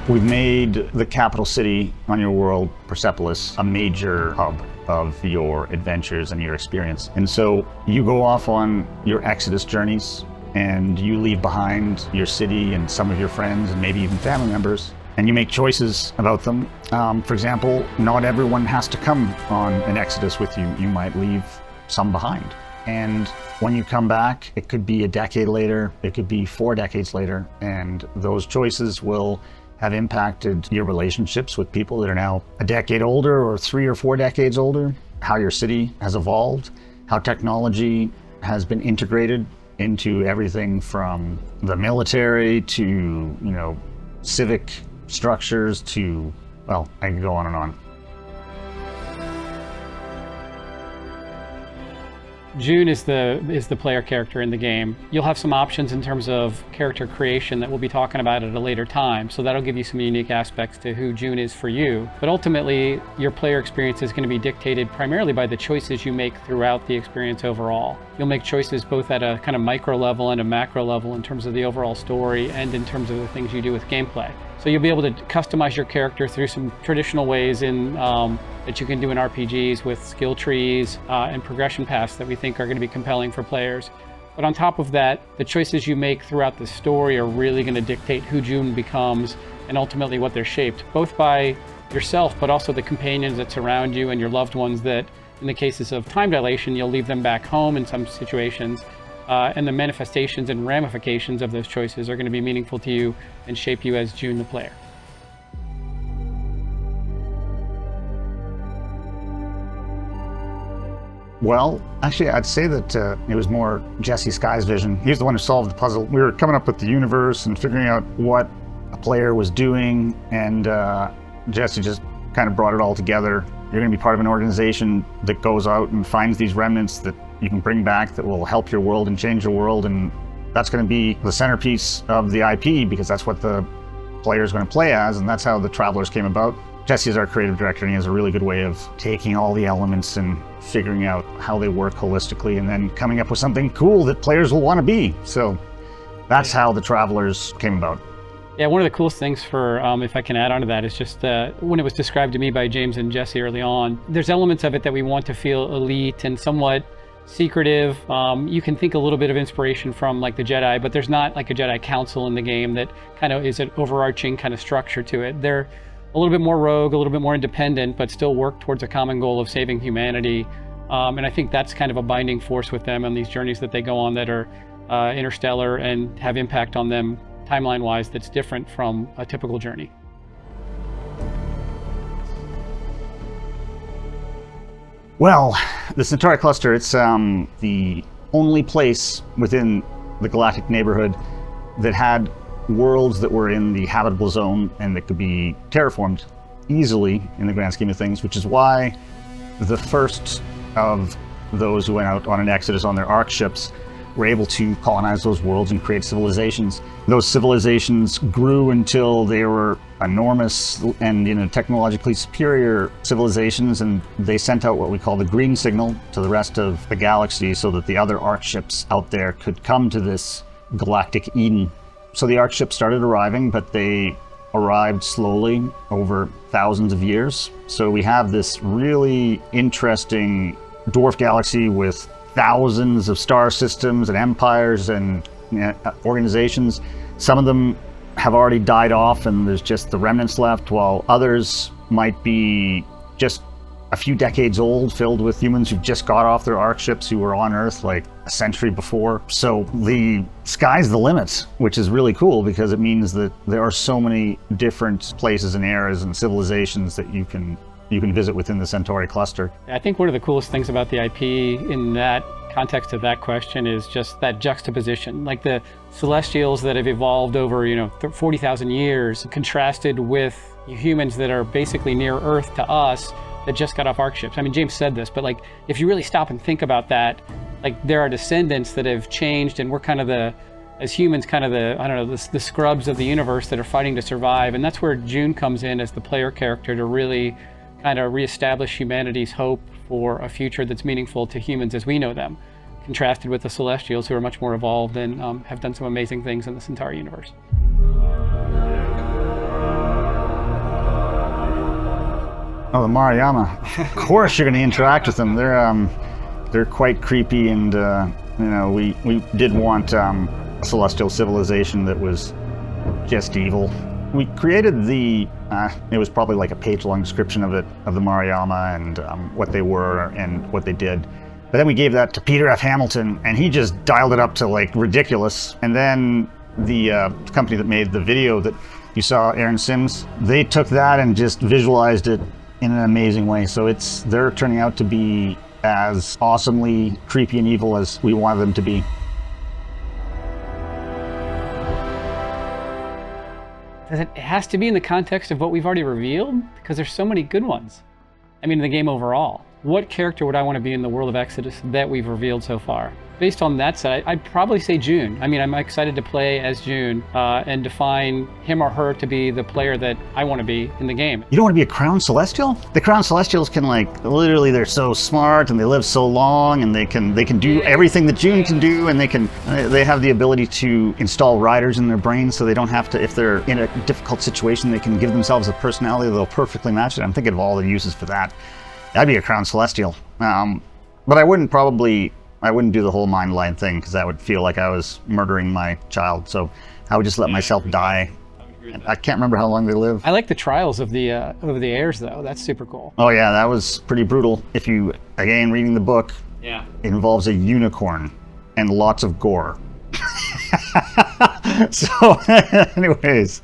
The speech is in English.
We've made the capital city on your world, Persepolis, a major hub of your adventures and your experience. And so you go off on your Exodus journeys and you leave behind your city and some of your friends and maybe even family members, and you make choices about them. For example, not everyone has to come on an Exodus with you. You might leave some behind. And when you come back, it could be a decade later, it could be 4 decades later, and those choices will have impacted your relationships with people that are now a decade older or 3 or 4 decades older, how your city has evolved, how technology has been integrated into everything from the military to, civic structures to, well, I can go on and on. June is the player character in the game. You'll have some options in terms of character creation that we'll be talking about at a later time, so that'll give you some unique aspects to who June is for you. But ultimately, your player experience is going to be dictated primarily by the choices you make throughout the experience overall. You'll make choices both at a kind of micro level and a macro level in terms of the overall story and in terms of the things you do with gameplay. So you'll be able to customize your character through some traditional ways that you can do in RPGs with skill trees and progression paths that we think are going to be compelling for players. But on top of that, the choices you make throughout the story are really going to dictate who June becomes and ultimately what they're shaped, both by yourself, but also the companions that surround you and your loved ones that, in the cases of time dilation, you'll leave them back home in some situations. And the manifestations and ramifications of those choices are going to be meaningful to you and shape you as June the player. Well, actually, I'd say that it was more Jesse Sky's vision. He was the one who solved the puzzle. We were coming up with the universe and figuring out what a player was doing, and Jesse just kind of brought it all together. You're going to be part of an organization that goes out and finds these remnants that you can bring back that will help your world and change your world, and that's going to be the centerpiece of the IP because that's what the player is going to play as, and that's how the Travelers came about. Jesse is our creative director, and he has a really good way of taking all the elements and figuring out how they work holistically and then coming up with something cool that players will want to be. So that's how the Travelers came about. Yeah, one of the coolest things for, if I can add on to that, is just when it was described to me by James and Jesse early on, there's elements of it that we want to feel elite and somewhat secretive. You can think a little bit of inspiration from like the Jedi, but there's not like a Jedi Council in the game that kind of is an overarching kind of structure to it. They're a little bit more rogue, a little bit more independent, but still work towards a common goal of saving humanity. And I think that's kind of a binding force with them on these journeys that they go on that are interstellar and have impact on them timeline-wise that's different from a typical journey. Well, the Centauri cluster, it's the only place within the galactic neighborhood that had worlds that were in the habitable zone and that could be terraformed easily in the grand scheme of things, which is why the first of those who went out on an exodus on their ark ships were able to colonize those worlds and create civilizations. Those civilizations grew until they were enormous and technologically superior civilizations, and they sent out what we call the green signal to the rest of the galaxy so that the other ark ships out there could come to this galactic Eden. So the ark ships started arriving, but they arrived slowly over thousands of years. So we have this really interesting dwarf galaxy with thousands of star systems and empires and organizations. Some of them have already died off and there's just the remnants left, while others might be just a few decades old, filled with humans who've just got off their ark ships who were on Earth like a century before. So the sky's the limit, which is really cool because it means that there are so many different places and eras and civilizations that you can visit within the Centauri cluster. I think one of the coolest things about the IP in that context of that question is just that juxtaposition, like the Celestials that have evolved over 40,000 years contrasted with humans that are basically near Earth to us that just got off ark ships. I mean, James said this, but like if you really stop and think about that, like there are descendants that have changed, and we're kind of as humans, kind of the scrubs of the universe that are fighting to survive. And that's where June comes in as the player character to really kind of reestablish humanity's hope for a future that's meaningful to humans as we know them, contrasted with the Celestials, who are much more evolved and have done some amazing things in the Centauri universe. Oh, the Mariama. Of course you're going to interact with them. They're quite creepy, and we did want a celestial civilization that was just evil. We created it was probably like a page-long description of the Mariama and what they were and what they did. But then we gave that to Peter F. Hamilton, and he just dialed it up to like ridiculous. And then the company that made the video that you saw, Aaron Sims, they took that and just visualized it in an amazing way. So they're turning out to be as awesomely creepy and evil as we wanted them to be. It has to be in the context of what we've already revealed, because there's so many good ones. I mean, in the game overall. What character would I want to be in the world of Exodus that we've revealed so far? Based on that set, I'd probably say June. I mean, I'm excited to play as June and define him or her to be the player that I want to be in the game. You don't want to be a Crown Celestial? The Crown Celestials can, like, literally, they're so smart and they live so long, and they can do everything that June can do, and they have the ability to install riders in their brains, so they don't have to, if they're in a difficult situation, they can give themselves a personality that'll perfectly match it. I'm thinking of all the uses for that. I'd be a Crown Celestial. But I wouldn't do the whole mind line thing, because that would feel like I was murdering my child. So I would just let myself die. I can't remember how long they live. I like the trials of the heirs, though. That's super cool. Oh yeah, that was pretty brutal. If you, again, reading the book, it involves a unicorn and lots of gore. So anyways,